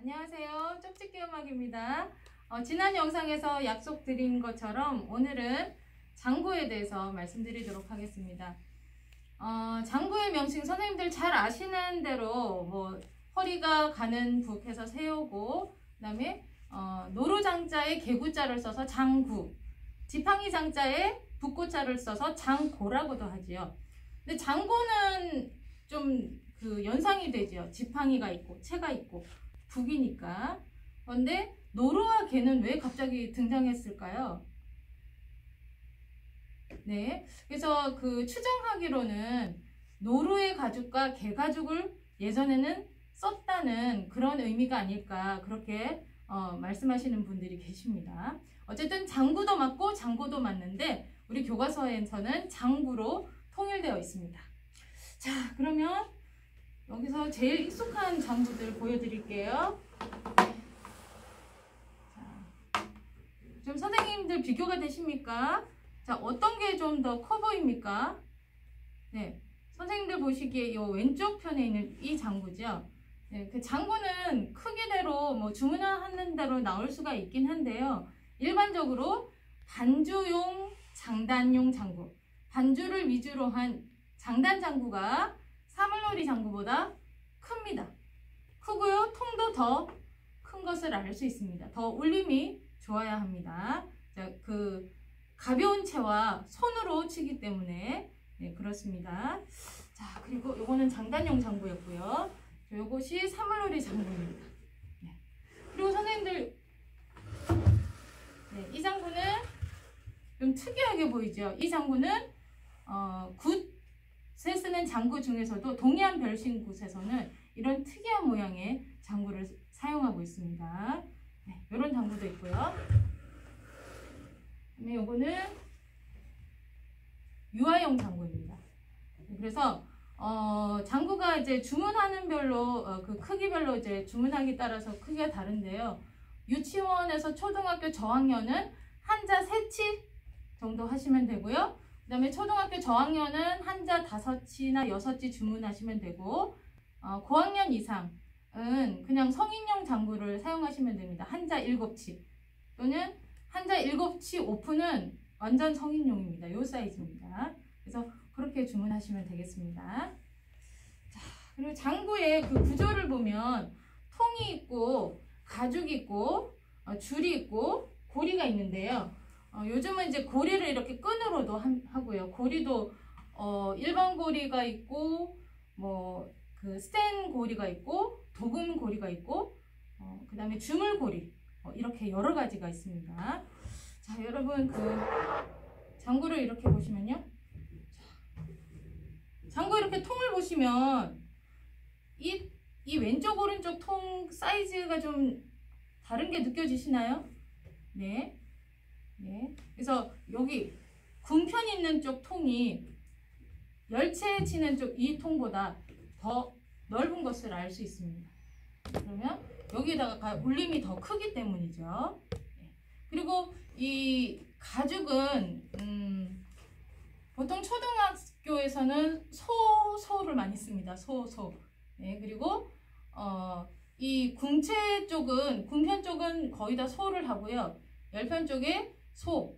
안녕하세요. 쪽집게 음악입니다. 지난 영상에서 약속드린 것처럼 오늘은 장구에 대해서 말씀드리도록 하겠습니다. 장구의 명칭 선생님들 잘 아시는 대로 뭐 허리가 가는 북해서 세우고, 그 다음에 노루장자에 개구자를 써서 장구, 지팡이 장자에 북고자를 써서 장고라고도 하지요. 근데 장고는 좀 그 연상이 되죠. 지팡이가 있고 채가 있고 북이니까. 그런데 노루와 개는 왜 갑자기 등장했을까요? 네, 그래서 그 추정하기로는 노루의 가죽과 개 가죽을 예전에는 썼다는 그런 의미가 아닐까, 그렇게 말씀하시는 분들이 계십니다. 어쨌든 장구도 맞고 장고도 맞는데 우리 교과서에서는 장구로 통일되어 있습니다. 자, 그러면 여기서 제일 익숙한 장구들 보여드릴게요. 자, 좀 선생님들 비교가 되십니까? 자, 어떤 게 좀 더 커 보입니까? 네, 선생님들 보시기에 이 왼쪽 편에 있는 이 장구죠. 네, 그 장구는 크기대로 뭐 주문하는 대로 나올 수가 있긴 한데요. 일반적으로 반주용, 장단용 장구, 반주를 위주로 한 장단 장구가 사물놀이 장구보다 큽니다. 크고요, 통도 더 큰 것을 알 수 있습니다. 더 울림이 좋아야 합니다. 자, 그 가벼운 채와 손으로 치기 때문에 네, 그렇습니다. 자, 그리고 요거는 장단용 장구였고요. 요것이 사물놀이 장구입니다. 네. 그리고 선생님들, 네, 이 장구는 좀 특이하게 보이죠. 이 장구는 굿에 쓰는 장구 중에서도 동해안 별신 굿에서는 이런 특이한 모양의 장구를 사용하고 있습니다. 네, 이런 장구도 있고요. 그다음에 요거는 유아용 장구입니다. 그래서 장구가 이제 주문하는 별로 그 크기별로 이제 주문하기 따라서 크기가 다른데요. 유치원에서 초등학교 저학년은 한자 3치 정도 하시면 되고요. 그 다음에 초등학교 저학년은 한자 5치나 6치 주문하시면 되고, 고학년 이상은 그냥 성인용 장구를 사용하시면 됩니다. 한자 7치 또는 한자 7치 오픈은 완전 성인용입니다. 요 사이즈입니다. 그래서 그렇게 주문하시면 되겠습니다. 자, 그리고 장구의 그 구조를 보면 통이 있고 가죽이 있고 줄이 있고 고리가 있는데요. 요즘은 이제 고리를 이렇게 끈으로도 하고요. 고리도 일반 고리가 있고 뭐 그 스텐 고리가 있고 도금 고리가 있고 그 다음에 주물 고리, 이렇게 여러 가지가 있습니다. 자, 여러분 그 장구를 이렇게 보시면요. 장구 이렇게 통을 보시면 이 왼쪽 오른쪽 통 사이즈가 좀 다른 게 느껴지시나요? 네. 네. 그래서 여기 궁편 있는 쪽 통이 열채 치는 쪽 이 통보다 더 넓은 것을 알 수 있습니다. 그러면 여기다가 울림이 더 크기 때문이죠. 네. 그리고 이 가죽은 보통 초등학교에서는 소를 많이 씁니다. 소. 네. 그리고 이 궁채 쪽은, 궁편 쪽은 거의 다 소를 하고요. 열편 쪽에 소,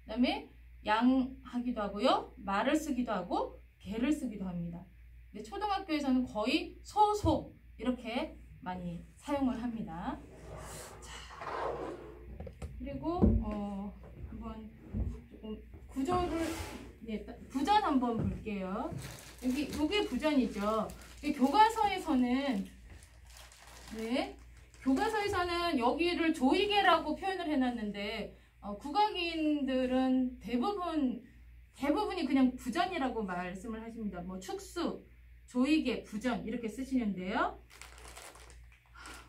그 다음에 양 하기도 하고요. 말을 쓰기도 하고 개를 쓰기도 합니다. 근데 초등학교에서는 거의 소 이렇게 많이 사용을 합니다. 자, 그리고 한번 조금 구조를, 네, 부전 한번 볼게요. 요게 부전이죠. 교과서에서는, 네, 교과서에서는 여기를 조이개라고 표현을 해놨는데 국악인들은 대부분이 그냥 부전이라고 말씀을 하십니다. 뭐 축수, 조이개, 부전 이렇게 쓰시는데요.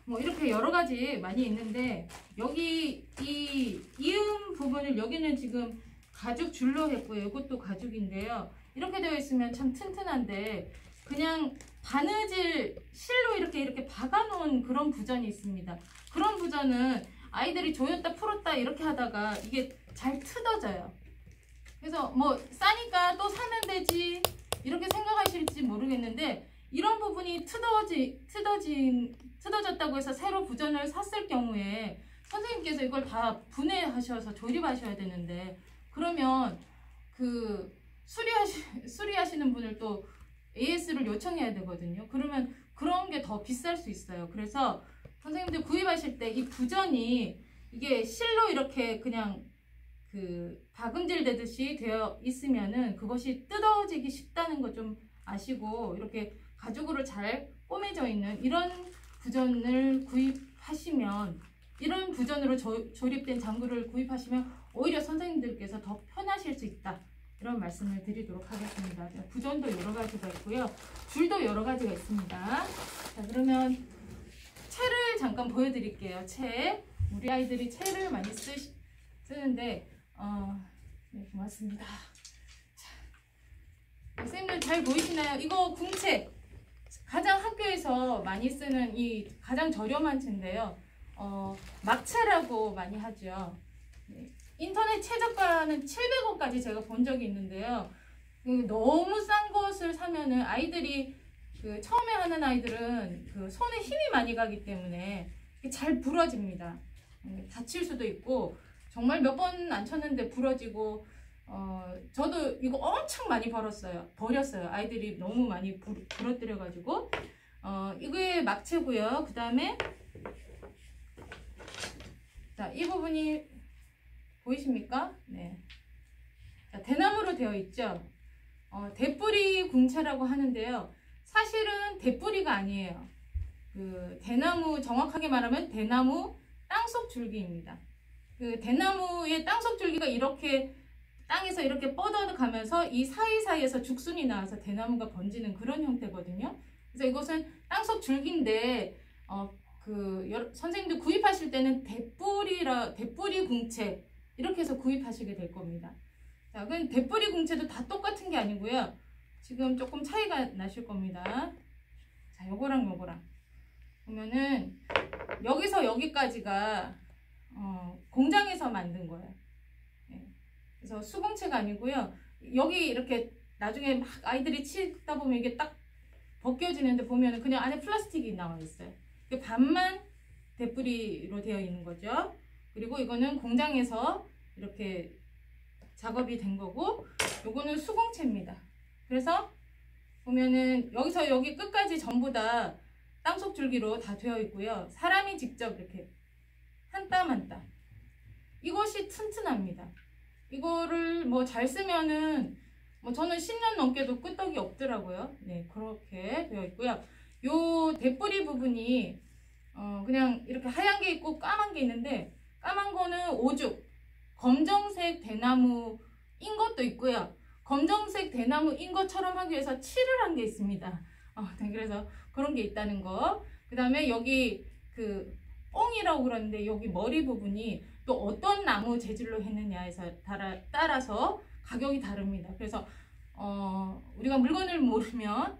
뭐 이렇게 여러 가지 많이 있는데, 여기 이 이음 부분을 여기는 지금 가죽 줄로 했고요. 이것도 가죽인데요. 이렇게 되어 있으면 참 튼튼한데 그냥 바느질 실로 이렇게 박아 놓은 그런 부전이 있습니다. 그런 부전은 아이들이 조였다 풀었다 이렇게 하다가 이게 잘 뜯어져요. 그래서 뭐 싸니까 또 사면 되지 이렇게 생각하실지 모르겠는데, 이런 부분이 트어졌다고 해서 새로 부전을 샀을 경우에 선생님께서 이걸 다 분해하셔서 조립하셔야 되는데, 그러면 그 수리하시는 분을 또 AS를 요청해야 되거든요. 그러면 그런 게 더 비쌀 수 있어요. 그래서 선생님들 구입하실 때 이 부전이 이게 실로 이렇게 그냥 그 박음질 되듯이 되어 있으면은 그것이 뜯어지기 쉽다는 거 좀 아시고, 이렇게 가죽으로 잘 꼬매져 있는 이런 부전을 구입하시면, 이런 부전으로 조립된 장구를 구입하시면 오히려 선생님들께서 더 편하실 수 있다, 이런 말씀을 드리도록 하겠습니다. 부전도 여러 가지가 있고요, 줄도 여러 가지가 있습니다. 자, 그러면 채를 잠깐 보여드릴게요. 채, 우리 아이들이 채를 많이 쓰는데 네, 고맙습니다. 자, 선생님들 잘 보이시나요? 이거 궁채, 가장 학교에서 많이 쓰는 이 가장 저렴한 채인데요. 막채라고 많이 하죠. 네. 인터넷 최저가는 700원까지 제가 본 적이 있는데요. 너무 싼 것을 사면은 아이들이 처음에 하는 아이들은 손에 힘이 많이 가기 때문에 잘 부러집니다. 다칠 수도 있고, 정말 몇 번 안 쳤는데 부러지고, 저도 이거 엄청 많이 버렸어요. 아이들이 너무 많이 부러뜨려가지고. 이게 막채고요. 그 다음에 자, 이 부분이 보이십니까? 네. 자, 대나무로 되어 있죠. 대뿌리 궁채라고 하는데요. 사실은 대뿌리가 아니에요. 대나무, 정확하게 말하면 대나무 땅속 줄기입니다. 대나무의 땅속 줄기가 이렇게 땅에서 이렇게 뻗어가면서 이 사이사이에서 죽순이 나와서 대나무가 번지는 그런 형태거든요. 그래서 이것은 땅속 줄기인데, 선생님들 구입하실 때는 대뿌리 궁채 이렇게 해서 구입하시게 될 겁니다. 자, 그럼 대뿌리 궁채도 다 똑같은 게 아니고요. 지금 조금 차이가 나실 겁니다. 자, 요거랑 보면은 여기서 여기까지가 공장에서 만든 거예요. 네. 그래서 수공채가 아니고요. 여기 이렇게 나중에 막 아이들이 치다 보면 이게 딱 벗겨지는데 보면은 그냥 안에 플라스틱이 나와 있어요. 반만 대뿌리로 되어 있는 거죠. 그리고 이거는 공장에서 이렇게 작업이 된 거고, 요거는 수공채입니다. 그래서 보면은 여기서 여기 끝까지 전부 다 땅속 줄기로 다 되어 있고요. 사람이 직접 이렇게 한 땀 한 땀. 이것이 튼튼합니다. 이거를 뭐 잘 쓰면은 저는 10년 넘게도 끄떡이 없더라고요. 네, 그렇게 되어 있고요. 요 대뿌리 부분이 그냥 이렇게 하얀 게 있고 까만 게 있는데, 까만 거는 오죽 검정색 대나무인 것도 있고요. 검정색 대나무인 것처럼 하기 위해서 칠을 한 게 있습니다. 네, 그래서 그런 게 있다는 거. 그 다음에 여기 뽕이라고 그러는데, 여기 머리 부분이 또 어떤 나무 재질로 했느냐에서 따라서 가격이 다릅니다. 그래서 우리가 물건을 모르면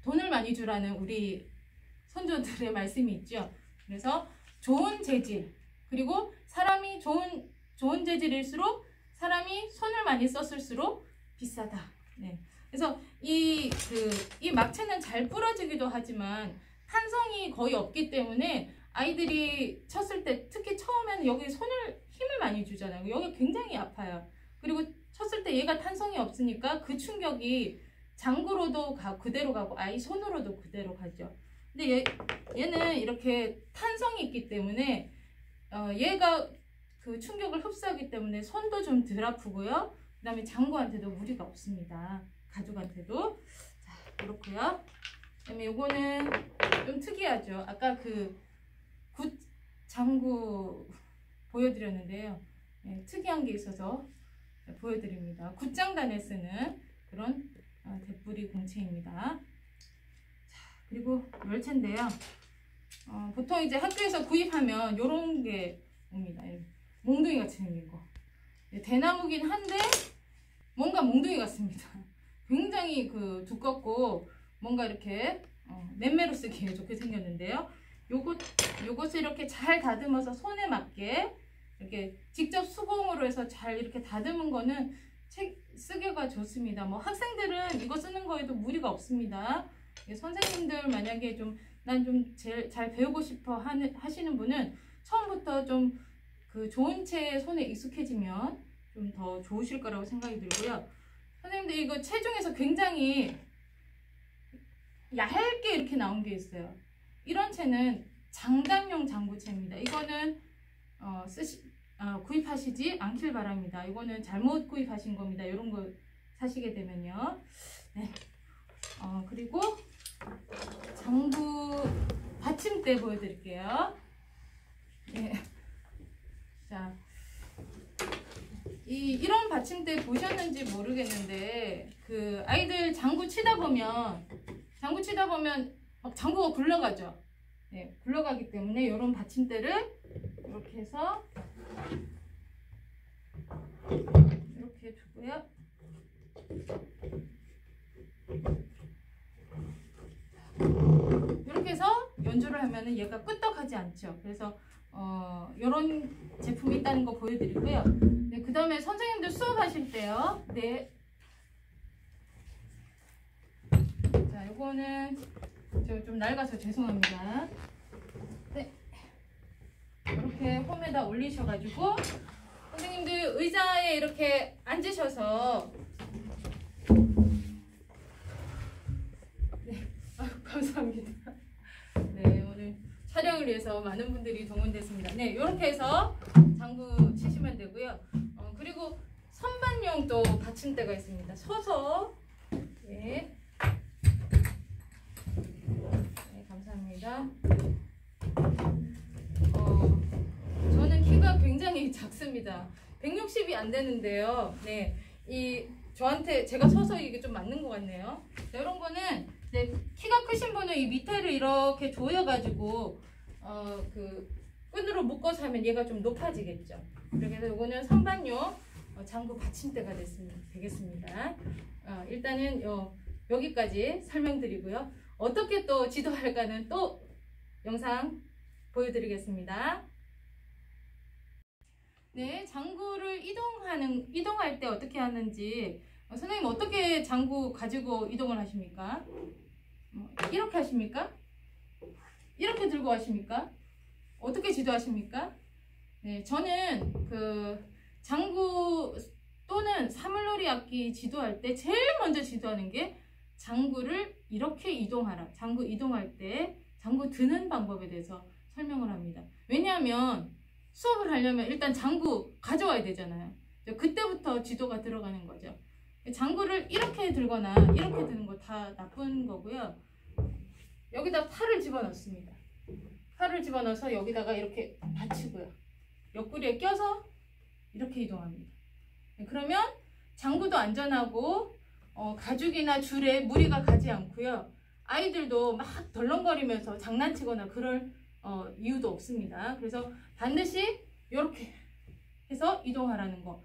돈을 많이 주라는 우리 선조들의 말씀이 있죠. 그래서 좋은 재질, 그리고 사람이 좋은 재질일수록 사람이 손을 많이 썼을수록 비싸다. 네. 그래서 이 막채는 잘 부러지기도 하지만 탄성이 거의 없기 때문에 아이들이 쳤을 때, 특히 처음에는 여기 힘을 많이 주잖아요. 여기 굉장히 아파요. 그리고 쳤을 때 얘가 탄성이 없으니까 그 충격이 장구로도 그대로 가고 아이 손으로도 그대로 가죠. 근데 얘는 이렇게 탄성이 있기 때문에 얘가 그 충격을 흡수하기 때문에 손도 좀 덜 아프고요. 그 다음에 장구한테도 무리가 없습니다. 가죽한테도. 자, 그렇고요. 그 다음에 요거는 좀 특이하죠. 아까 굿 장구 보여드렸는데요. 네, 특이한 게 있어서 보여드립니다. 굿장단에 쓰는 그런 대뿌리 궁채입니다. 자, 그리고 열채인데요. 보통 이제 학교에서 구입하면 요런 게 옵니다. 몽둥이 같이 생긴 거. 대나무긴 한데 뭔가 몽둥이 같습니다. 굉장히 두껍고 뭔가 이렇게 맴매로 쓰기에 좋게 생겼는데요. 요것을 이렇게 잘 다듬어서 손에 맞게 이렇게 직접 수공으로 해서 잘 이렇게 다듬은 거는 쓰기가 좋습니다. 뭐 학생들은 이거 쓰는 거에도 무리가 없습니다. 선생님들 만약에 난 좀 잘 배우고 싶어 하시는 분은 처음부터 좀 그 좋은 채 손에 익숙해지면 좀 더 좋으실 거라고 생각이 들고요. 선생님들 이거 채 중에서 굉장히 얇게 이렇게 나온 게 있어요. 이런 채는 장단용 장구채입니다. 이거는 구입하시지 않길 바랍니다. 이거는 잘못 구입하신 겁니다. 이런 거 사시게 되면요. 네. 그리고 장구 받침대 보여드릴게요. 네. 자, 이런 받침대 보셨는지 모르겠는데, 그 아이들 장구 치다 보면 막 장구가 굴러가죠. 네, 굴러가기 때문에 이런 받침대를 이렇게 해서 이렇게 두고요. 이렇게 해서 연주를 하면은 얘가 끄떡하지 않죠. 그래서 이런 제품이 있다는 거 보여드리고요. 네, 그 다음에 선생님들 수업하실 때요. 네. 자, 요거는 저 좀 낡아서 죄송합니다. 네. 이렇게 홈에다 올리셔가지고 선생님들 의자에 이렇게 앉으셔서 네, 감사합니다. 네, 오늘 촬영을 위해서 많은 분들이 동원됐습니다. 네, 이렇게 해서 장구 치시면 되고요. 그리고 선반용 또 받침대가 있습니다. 서서 네. 네, 감사합니다. 저는 키가 굉장히 작습니다. 160이 안 되는데요. 네, 저한테 제가 서서 이게 좀 맞는 것 같네요. 네, 이런 거는 네, 키가 크신 분은 이 밑에를 이렇게 조여가지고 그 끈으로 묶어서 하면 얘가 좀 높아지겠죠. 그래서 이거는 선반용 장구 받침대가 되겠습니다. 일단은 여기까지 설명드리고요. 어떻게 또 지도할까는 또 영상 보여드리겠습니다. 네, 장구를 이동할 때 어떻게 하는지 선생님 어떻게 장구 가지고 이동을 하십니까? 이렇게 하십니까? 이렇게 들고 가십니까? 어떻게 지도하십니까? 네, 저는 그 장구 또는 사물놀이 악기 지도할 때 제일 먼저 지도하는 게 장구를 이렇게 이동하라. 장구 이동할 때 장구 드는 방법에 대해서 설명을 합니다. 왜냐하면 수업을 하려면 일단 장구 가져와야 되잖아요. 그때부터 지도가 들어가는 거죠. 장구를 이렇게 들거나 이렇게 드는 거 다 나쁜 거고요. 여기다 팔을 집어넣습니다. 팔을 집어넣어서 여기다가 이렇게 받치고요. 옆구리에 껴서 이렇게 이동합니다. 그러면 장구도 안전하고 가죽이나 줄에 무리가 가지 않고요. 아이들도 막 덜렁거리면서 장난치거나 그럴 이유도 없습니다. 그래서 반드시 이렇게 해서 이동하라는 거.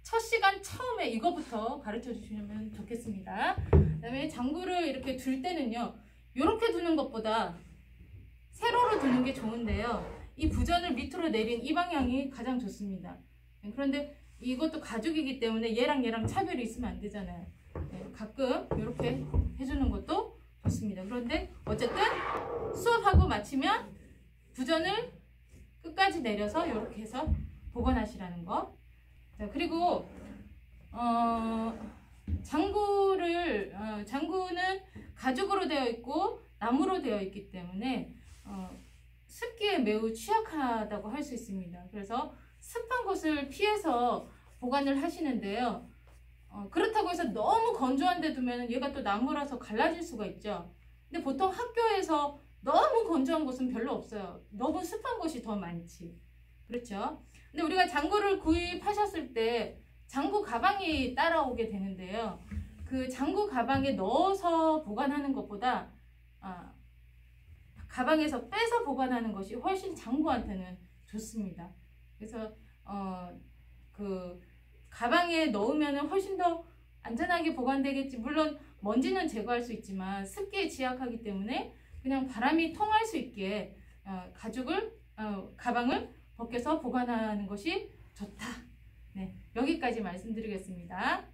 첫 시간 처음에 이거부터 가르쳐 주시면 좋겠습니다. 그 다음에 장구를 이렇게 둘 때는요. 이렇게 두는 것보다 세로로 두는 게 좋은데요. 이 부전을 밑으로 내린 이 방향이 가장 좋습니다. 그런데 이것도 가죽이기 때문에 얘랑 차별이 있으면 안 되잖아요. 가끔 이렇게 해주는 것도 좋습니다. 그런데 어쨌든 수업하고 마치면 부전을 끝까지 내려서 이렇게 해서 복원하시라는 거. 자, 그리고 장구는 가죽으로 되어 있고 나무로 되어 있기 때문에 습기에 매우 취약하다고 할 수 있습니다. 그래서 습한 곳을 피해서 보관을 하시는데요. 그렇다고 해서 너무 건조한 데 두면 얘가 또 나무라서 갈라질 수가 있죠. 근데 보통 학교에서 너무 건조한 곳은 별로 없어요. 너무 습한 곳이 더 많지. 그렇죠? 근데 우리가 장구를 구입하셨을 때 장구 가방이 따라오게 되는데요. 그 장구 가방에 넣어서 보관하는 것보다 가방에서 빼서 보관하는 것이 훨씬 장구한테는 좋습니다. 그래서 그 가방에 넣으면 훨씬 더 안전하게 보관되겠지. 물론 먼지는 제거할 수 있지만 습기에 취약하기 때문에 그냥 바람이 통할 수 있게 가방을 벗겨서 보관하는 것이 좋다. 네, 여기까지 말씀드리겠습니다.